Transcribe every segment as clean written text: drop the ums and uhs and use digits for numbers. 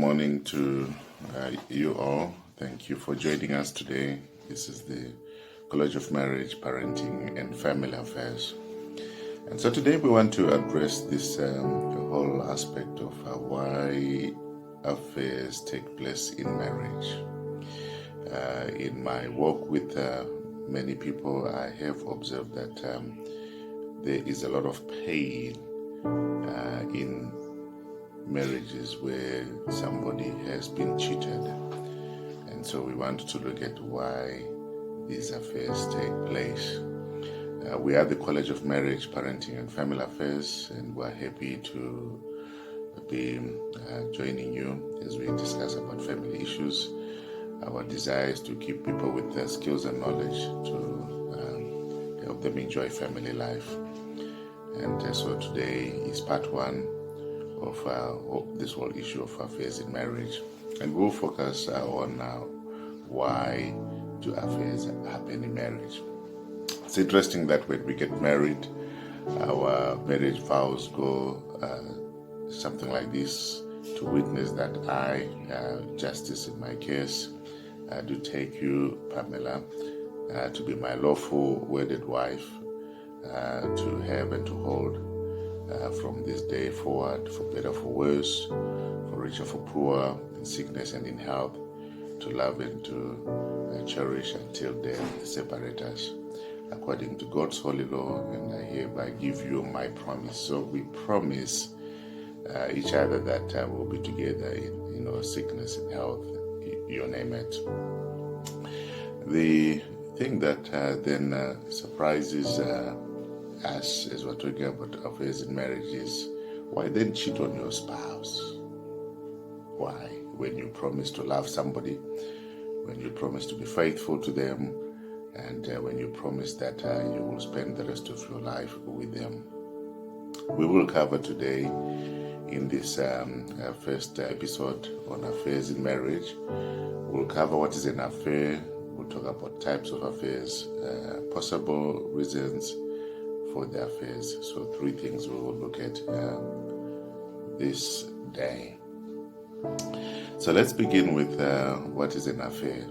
morning to you all. Thank you for joining us today. This is the College of Marriage, Parenting and Family Affairs. And so today we want to address this whole aspect of why affairs take place in marriage. In my work with many people, I have observed that there is a lot of pain in marriages where somebody has been cheated. And so we want to look at why these affairs take place. We are the College of Marriage, Parenting and Family Affairs, and we're happy to be joining you as we discuss about family issues. Our desire is to keep people with the skills and knowledge to help them enjoy family life. And so today is part one of this whole issue of affairs in marriage. And we'll focus on why do affairs happen in marriage. It's interesting that when we get married, our marriage vows go something like this: to witness that I, justice in my case, do take you, Pamela, to be my lawful wedded wife, to have and to hold from this day forward, for better, for worse, for richer, for poor, in sickness and in health, to love and to cherish until death separate us, according to God's holy law, and I hereby give you my promise. So we promise each other that we'll be together in sickness and health, you name it. The thing that then surprises us as we're talking about affairs in marriage is, why then cheat on your spouse? Why? When you promise to love somebody, when you promise to be faithful to them, and when you promise that you will spend the rest of your life with them. We will cover today in this first episode on affairs in marriage. We'll cover what is an affair. We'll talk about types of affairs, possible reasons for the affairs. So 3 things we will look at this day. So let's begin with what is an affair.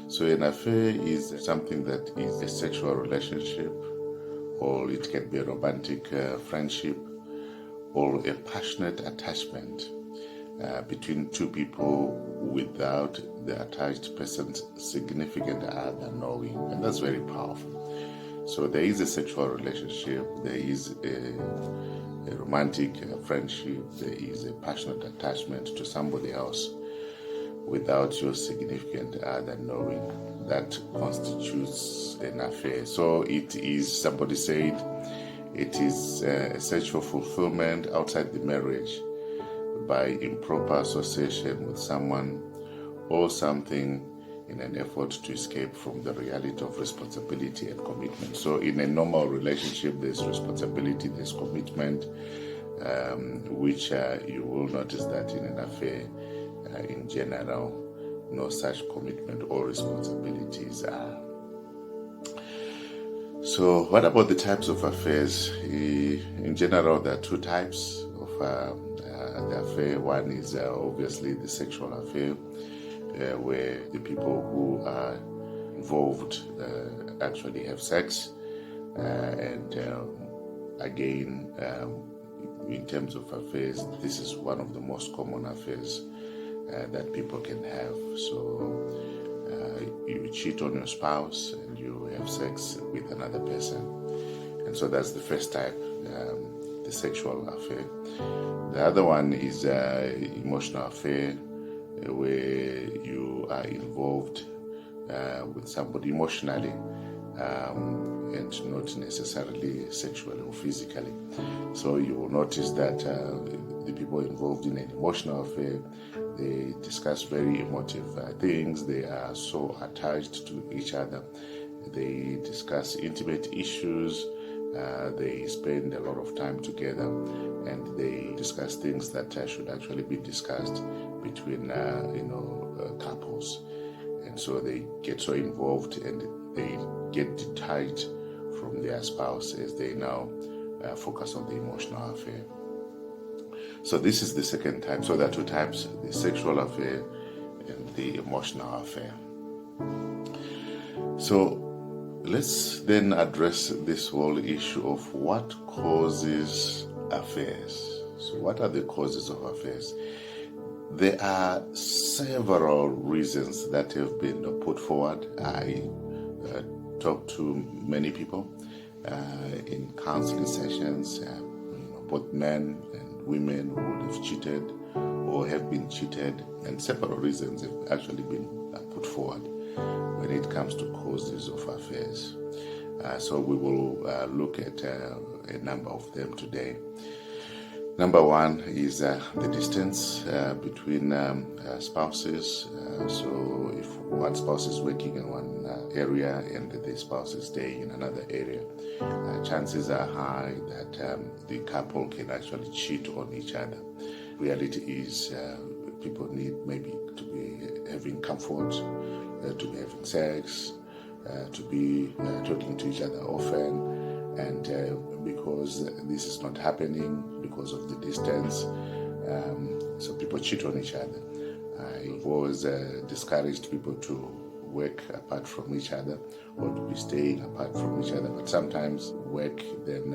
So an affair is something that is a sexual relationship, or it can be a romantic friendship, or a passionate attachment between 2 people without the attached person's significant other knowing. And that's very powerful. So there is a sexual relationship, there is a romantic friendship, there is a passionate attachment to somebody else without your significant other knowing. That constitutes an affair. So it is, somebody said, it is a search for fulfillment outside the marriage by improper association with someone or something in an effort to escape from the reality of responsibility and commitment. So in a normal relationship, there's responsibility, there's commitment, which you will notice that in an affair, in general, no such commitment or responsibilities are. So what about the types of affairs? In general, there are 2 types of the affair. One is obviously the sexual affair, where the people who are involved actually have sex. And again, in terms of affairs, this is one of the most common affairs that people can have. So you cheat on your spouse and you have sex with another person. And so that's the first type, the sexual affair. The other one is emotional affair, where you are involved with somebody emotionally and not necessarily sexually or physically. So you will notice that the people involved in an emotional affair, they discuss very emotive things. They are so attached to each other. They discuss intimate issues. They spend a lot of time together, and they discuss things that should actually be discussed between couples. And so they get so involved and they get detached from their spouse as they now focus on the emotional affair. So this is the second type. So there are two types: the sexual affair and the emotional affair. So let's then address this whole issue of what causes affairs. So what are the causes of affairs? There are several reasons that have been put forward. I talked to many people in counseling sessions, both men and women who have cheated or have been cheated, and several reasons have actually been put forward when it comes to causes of affairs. So we will look at a number of them today. Number one is the distance between spouses. So if one spouse is working in one area and the spouse is staying in another area, chances are high that the couple can actually cheat on each other. Reality is people need maybe to be having comfort, to be having sex, to be talking to each other often. And because this is not happening because of the distance, so people cheat on each other. I've always discouraged people to work apart from each other or to be staying apart from each other. But sometimes work then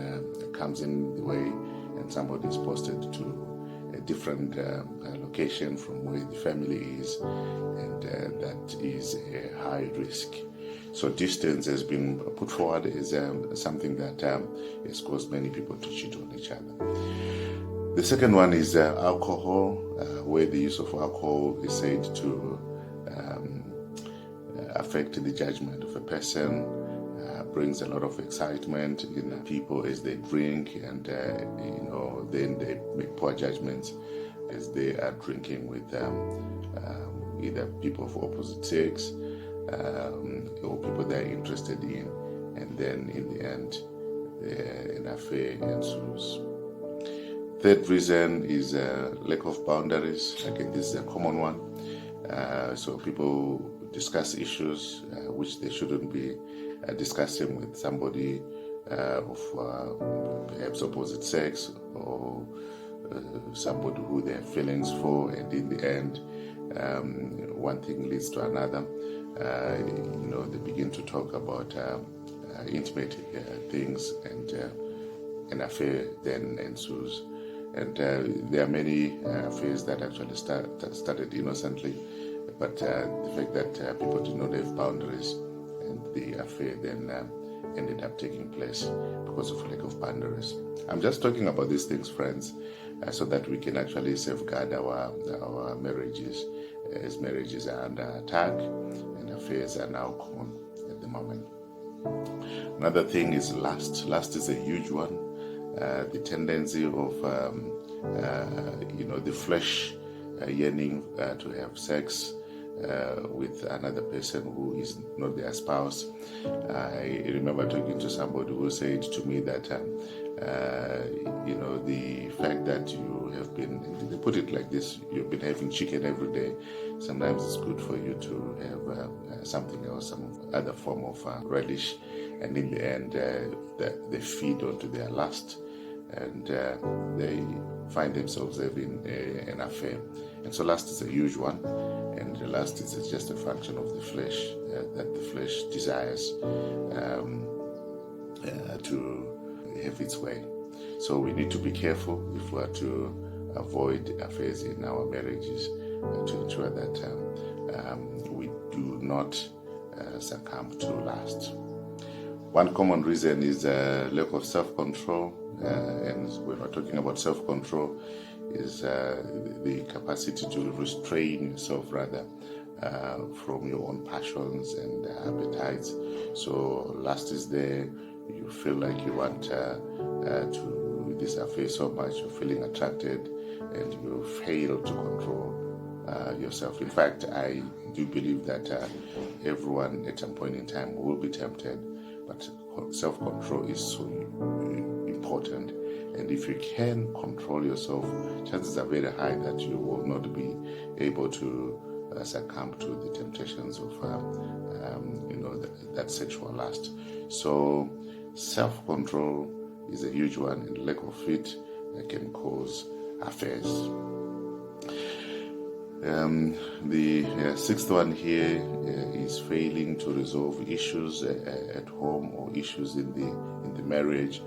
comes in the way, and somebody is posted to a different location from where the family is, and that is a high risk. So distance has been put forward as something that has caused many people to cheat on each other. The second one is alcohol, where the use of alcohol is said to affect the judgment of a person, brings a lot of excitement in people as they drink, and then they make poor judgments as they are drinking with either people of opposite sex, or people they're interested in, and then in the end an affair ensues. Third reason is lack of boundaries. Again, this is a common one. So people discuss issues which they shouldn't be discussing with somebody of perhaps opposite sex, or somebody who they have feelings for, and in the end one thing leads to another. They begin to talk about intimate things, and an affair then ensues. And there are many affairs that actually started innocently, but the fact that people did not have boundaries, and the affair then ended up taking place because of lack of boundaries. I'm just talking about these things, friends, so that we can actually safeguard our marriages, as marriages are under attack and affairs are now common at the moment. Another thing is lust. Lust is a huge one. The tendency of the flesh yearning to have sex with another person who is not their spouse. I remember talking to somebody who said to me that the fact that you have been, they put it like this, you've been having chicken every day, sometimes it's good for you to have something else, some other form of relish, and in the end they feed onto their lust, and they find themselves having an affair. And so lust is a huge one, and lust is just a function of the flesh, that the flesh desires to have its way. So we need to be careful if we are to avoid affairs in our marriages, to ensure that we do not succumb to lust. One common reason is lack of self-control, and when we're talking about self-control, is the capacity to restrain yourself rather from your own passions and appetites. So lust is there, you feel like you want to this affair so much, you're feeling attracted, and you fail to control yourself. In fact, I do believe that everyone at some point in time will be tempted, but self-control is so important. And if you can control yourself, chances are very high that you will not be able to succumb to the temptations of that sexual lust. So self-control is a huge one, and lack of it can cause affairs. The sixth one here is failing to resolve issues at home or issues in the marriage.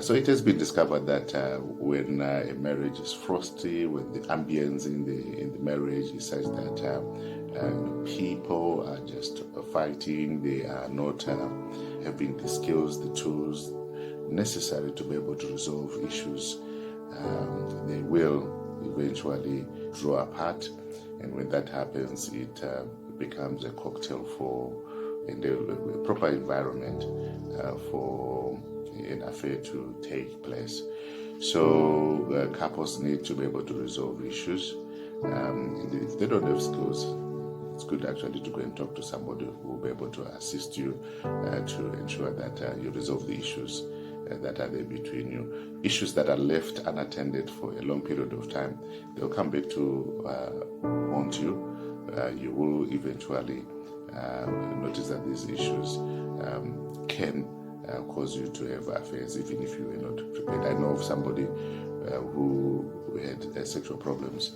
So it has been discovered that when a marriage is frosty, when the ambience in the marriage is such that people are just fighting, they are not having the skills, the tools necessary to be able to resolve issues, they will eventually draw apart, and when that happens, it becomes a cocktail for a proper environment for an affair to take place. So couples need to be able to resolve issues. And if they don't have skills, it's good actually to go and talk to somebody who will be able to assist you to ensure that you resolve the issues that are there between you. Issues that are left unattended for a long period of time, they'll come back to haunt you. You will eventually notice that these issues can cause you to have affairs, even if you were not prepared. I know of somebody who had sexual problems,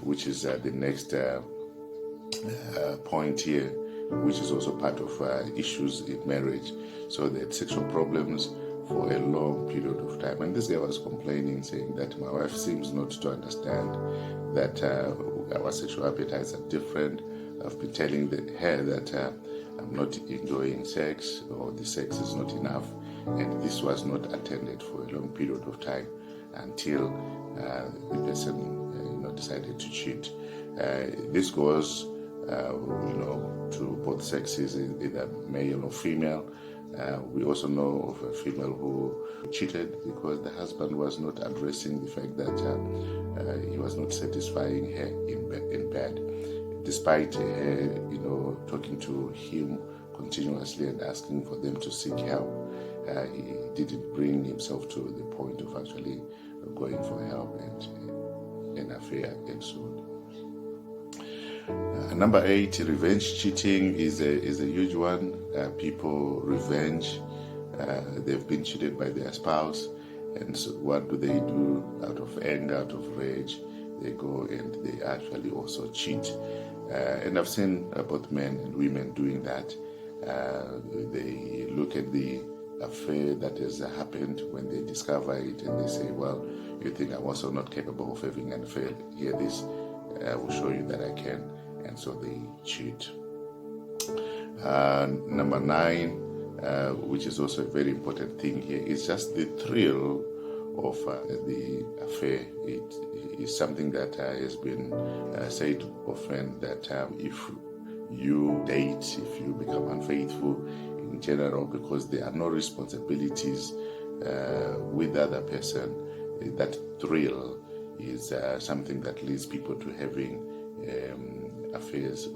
which is the next point here, which is also part of issues in marriage. So they had sexual problems for a long period of time. And this guy was complaining, saying that my wife seems not to understand that our sexual appetites are different. I've been telling her that I'm not enjoying sex, or the sex is not enough. And this was not attended for a long period of time until the person decided to cheat. This goes to both sexes, either male or female. We also know of a female who cheated because the husband was not addressing the fact that he was not satisfying her in bed, despite her, talking to him continuously and asking for them to seek help. He didn't bring himself to the point of actually going for help, and an affair ensued. Number 8, revenge cheating is a huge one. People revenge. They've been cheated by their spouse, and so what do? Out of anger, out of rage, they go and they actually also cheat. And I've seen both men and women doing that. They look at the affair that has happened when they discover it, and they say, well, you think I'm also not capable of having an affair? Hear this, I will show you that I can. And so they cheat. Number 9, which is also a very important thing here, is just the thrill of the affair. It is something that has been said often, that if you date, if you become unfaithful in general, because there are no responsibilities with the other person, that thrill is something that leads people to having affairs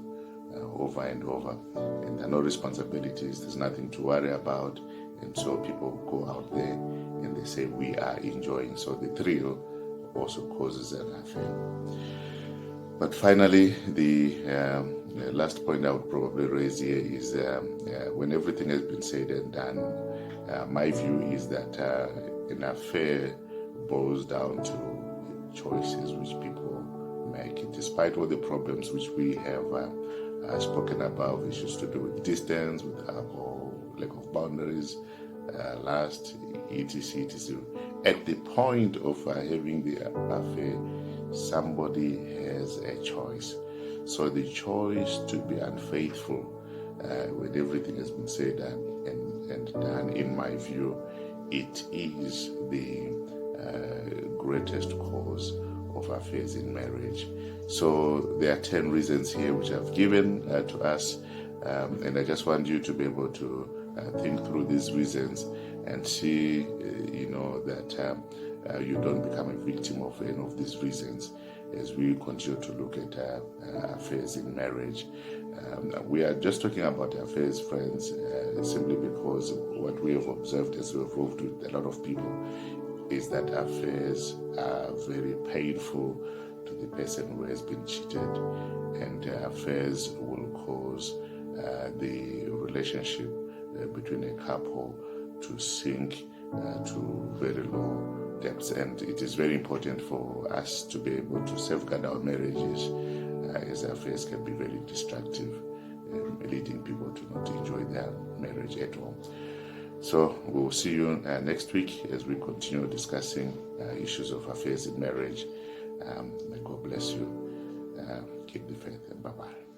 over and over, and there are no responsibilities, there's nothing to worry about, and so people go out there and they say we are enjoying. So the thrill also causes an affair. But finally, the last point I would probably raise here is when everything has been said and done, my view is that an affair boils down to choices which people make, despite all the problems which we have spoken about, issues to do with distance, with alcohol, lack of boundaries, lust, etc. At the point of having the affair, somebody has a choice. So the choice to be unfaithful when everything has been said and done, in my view, it is the greatest cause of affairs in marriage. So there are 10 reasons here which I've given to us, and I just want you to be able to think through these reasons and see, that you don't become a victim of any of these reasons as we continue to look at affairs in marriage. We are just talking about affairs, friends, simply because what we have observed as we've moved with a lot of people is that affairs are very painful to the person who has been cheated, and affairs will cause the relationship between a couple to sink to very low depths, and it is very important for us to be able to safeguard our marriages, as affairs can be very destructive, leading people to not enjoy their marriage at all. So we'll see you next week as we continue discussing issues of affairs in marriage. May God bless you. Keep the faith, and bye-bye.